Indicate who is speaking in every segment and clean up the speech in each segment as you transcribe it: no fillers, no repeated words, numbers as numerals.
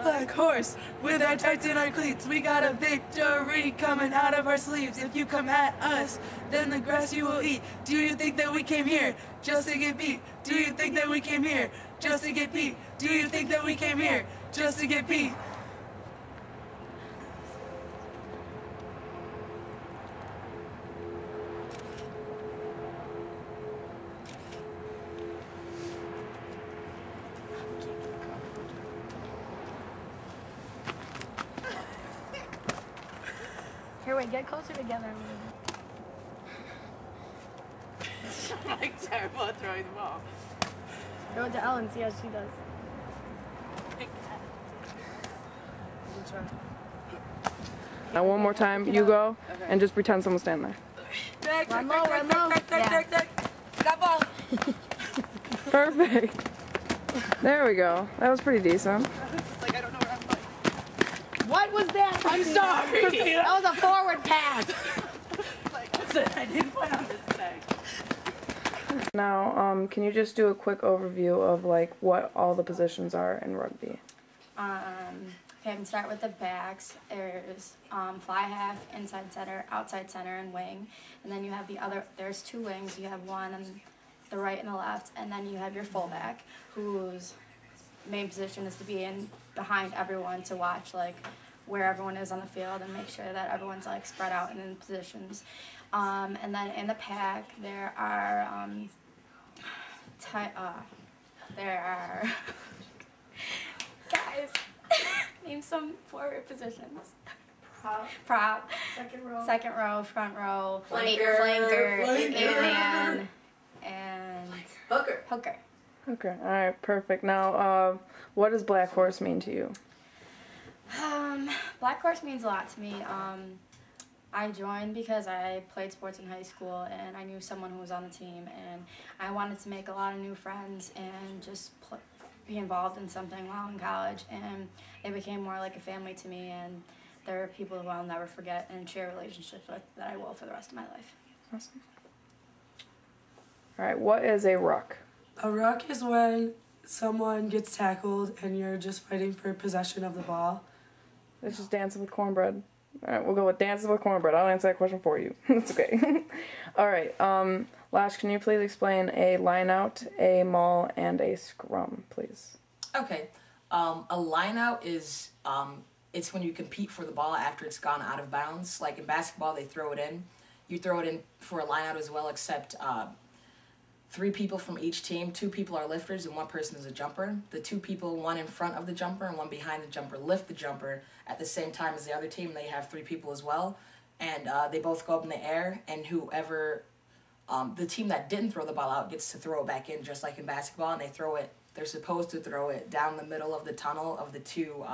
Speaker 1: Black horse, with our tights and our cleats, we got a victory coming out of our sleeves. If you come at us, then the grass you will eat. Do you think that we came here just to get beat? Do you think that we came here just to get beat? Do you think that we came here just to get beat?
Speaker 2: Here, wait, get closer together.
Speaker 1: I'm like terrible at throwing the ball.
Speaker 2: Throw it to Ellen, see how she does.
Speaker 3: Now one more time, you go, and just pretend someone's standing there.
Speaker 2: Run low, run low. Yeah.
Speaker 1: Got ball.
Speaker 3: Perfect. There we go. That was pretty decent.
Speaker 1: Like, I don't know where I'm going.
Speaker 2: What was that?
Speaker 1: I'm sorry.
Speaker 2: That was a forward pass.
Speaker 1: Like, I didn't plan on this today.
Speaker 3: Now, can you just do a quick overview of like what all the positions are in rugby?
Speaker 4: Okay, I can start with the backs. There's fly half, inside center, outside center, and wing. And then you have the other, there's two wings. You have one on the right and the left. And then you have your fullback, whose main position is to be in behind everyone to watch like where everyone is on the field and make sure that everyone's like spread out and in positions. And then in the pack, there are, guys, name some forward positions. Prop. Second row, front row. Flanker. Eight-man. And hooker.
Speaker 3: Okay, alright, perfect. Now, what does Black Horse mean to you?
Speaker 4: Black Horse means a lot to me. I joined because I played sports in high school and I knew someone who was on the team, and I wanted to make a lot of new friends and just be involved in something while in college, and they became more like a family to me, and they're people who I'll never forget and share relationships with that I will for the rest of my life.
Speaker 3: Awesome. Alright, what is a ruck?
Speaker 1: A ruck is when someone gets tackled and you're just fighting for possession of the ball.
Speaker 3: It's just dancing with cornbread. Alright, we'll go with dancing with cornbread. I'll answer that question for you. It's okay. Alright, Lash, can you please explain a line-out, a maul, and a scrum, please?
Speaker 5: Okay. A line-out is, it's when you compete for the ball after it's gone out of bounds. Like in basketball, they throw it in. You throw it in for a line-out as well, except 3 people from each team. 2 people are lifters and 1 person is a jumper. The 2 people, 1 in front of the jumper and 1 behind the jumper, lift the jumper at the same time as the other team. They have 3 people as well, and they both go up in the air, and whoever, the team that didn't throw the ball out gets to throw it back in, just like in basketball, and they throw it, they're supposed to throw it down the middle of the tunnel of the 2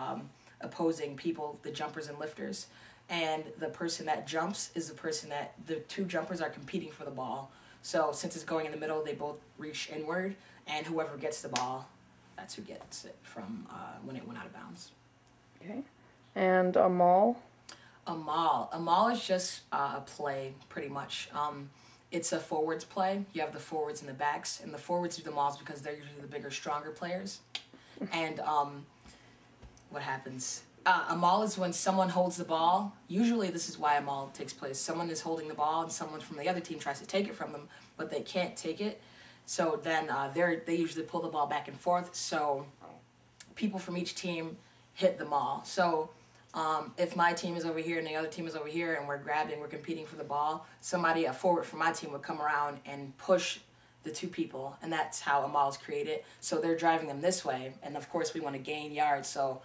Speaker 5: opposing people, the jumpers and lifters, and the person that jumps is the person that, the 2 jumpers are competing for the ball. So since it's going in the middle, they both reach inward, and whoever gets the ball, that's who gets it from when it went out of bounds.
Speaker 3: Okay. And a maul?
Speaker 5: A maul is just a play, pretty much. It's a forwards play. You have the forwards and the backs, and the forwards do the mauls because they're usually the bigger, stronger players. And what happens? A maul is when someone holds the ball. Usually this is why a maul takes place. Someone is holding the ball and someone from the other team tries to take it from them, but they can't take it. So then they usually pull the ball back and forth. So people from each team hit the maul. So if my team is over here and the other team is over here and we're competing for the ball, a forward from my team would come around and push the 2 people, and that's how a maul is created. So they're driving them this way, and of course we want to gain yards. So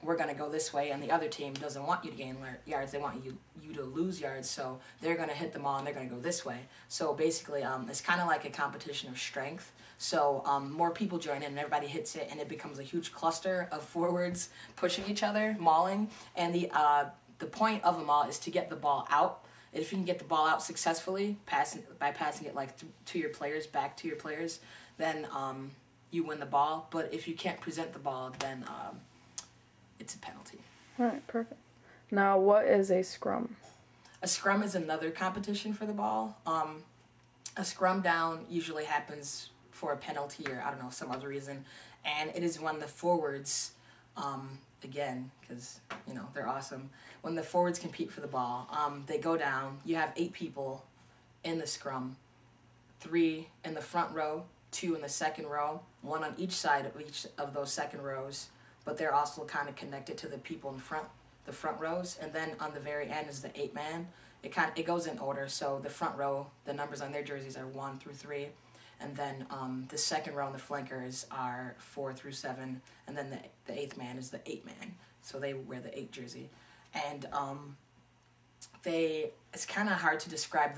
Speaker 5: we're going to go this way, and the other team doesn't want you to gain yards. They want you to lose yards, so they're going to hit them all, and they're going to go this way. So basically, it's kind of like a competition of strength. So more people join in, and everybody hits it, and it becomes a huge cluster of forwards pushing each other, mauling. And the point of a maul is to get the ball out. If you can get the ball out successfully, by passing it like to your players, back to your players, then you win the ball. But if you can't present the ball, then it's a penalty.
Speaker 3: Alright, perfect. Now, what is a scrum?
Speaker 5: A scrum is another competition for the ball. A scrum down usually happens for a penalty or, I don't know, some other reason. And it is when the forwards, again, because, you know, they're awesome. When the forwards compete for the ball, they go down. You have 8 people in the scrum. 3 in the front row, 2 in the second row, 1 on each side of each of those second rows. But they're also kind of connected to the people in front, the front rows. And then on the very end is the 8-man. It goes in order. So the front row, the numbers on their jerseys are 1 through 3. And then the second row and the flankers are 4 through 7. And then the 8th man is the 8-man. So they wear the 8 jersey. And it's kind of hard to describe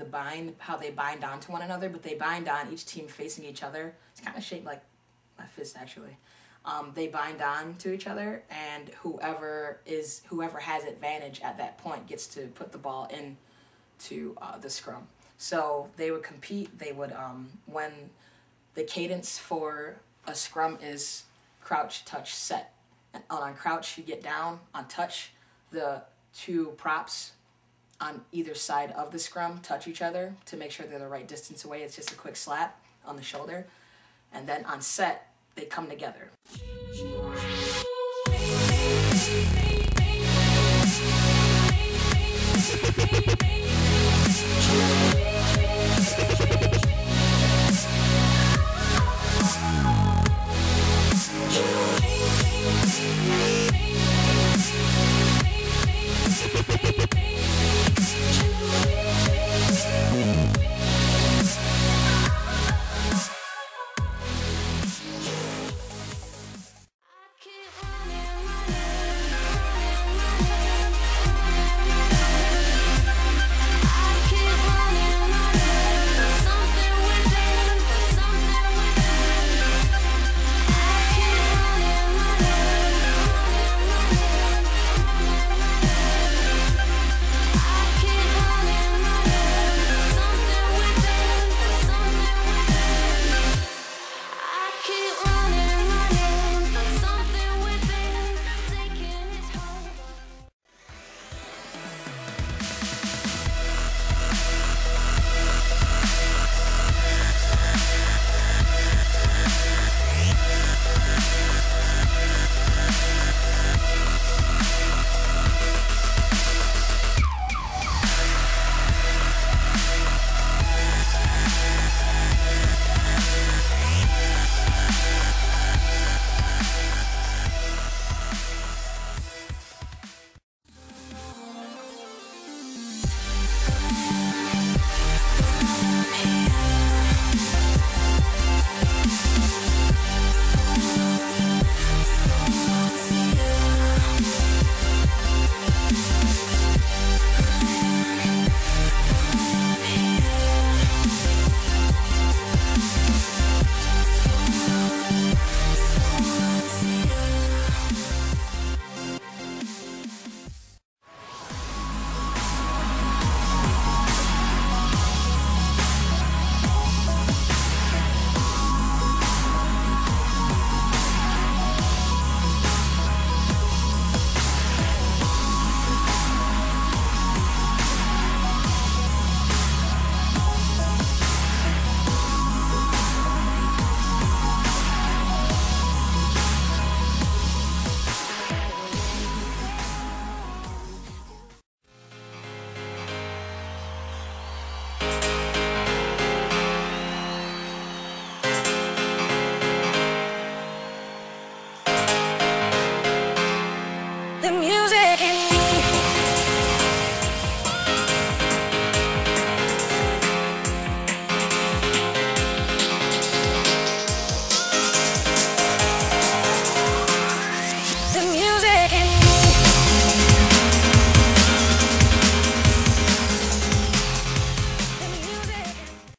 Speaker 5: how they bind onto one another, but they bind on, each team facing each other. It's kind of shaped like my fist, actually. They bind on to each other, and whoever has advantage at that point gets to put the ball into the scrum. So they would compete. They would, when the cadence for a scrum is crouch, touch, set. And on crouch, you get down. On touch, the 2 props on either side of the scrum touch each other to make sure they're the right distance away. It's just a quick slap on the shoulder. And then on set, they come together.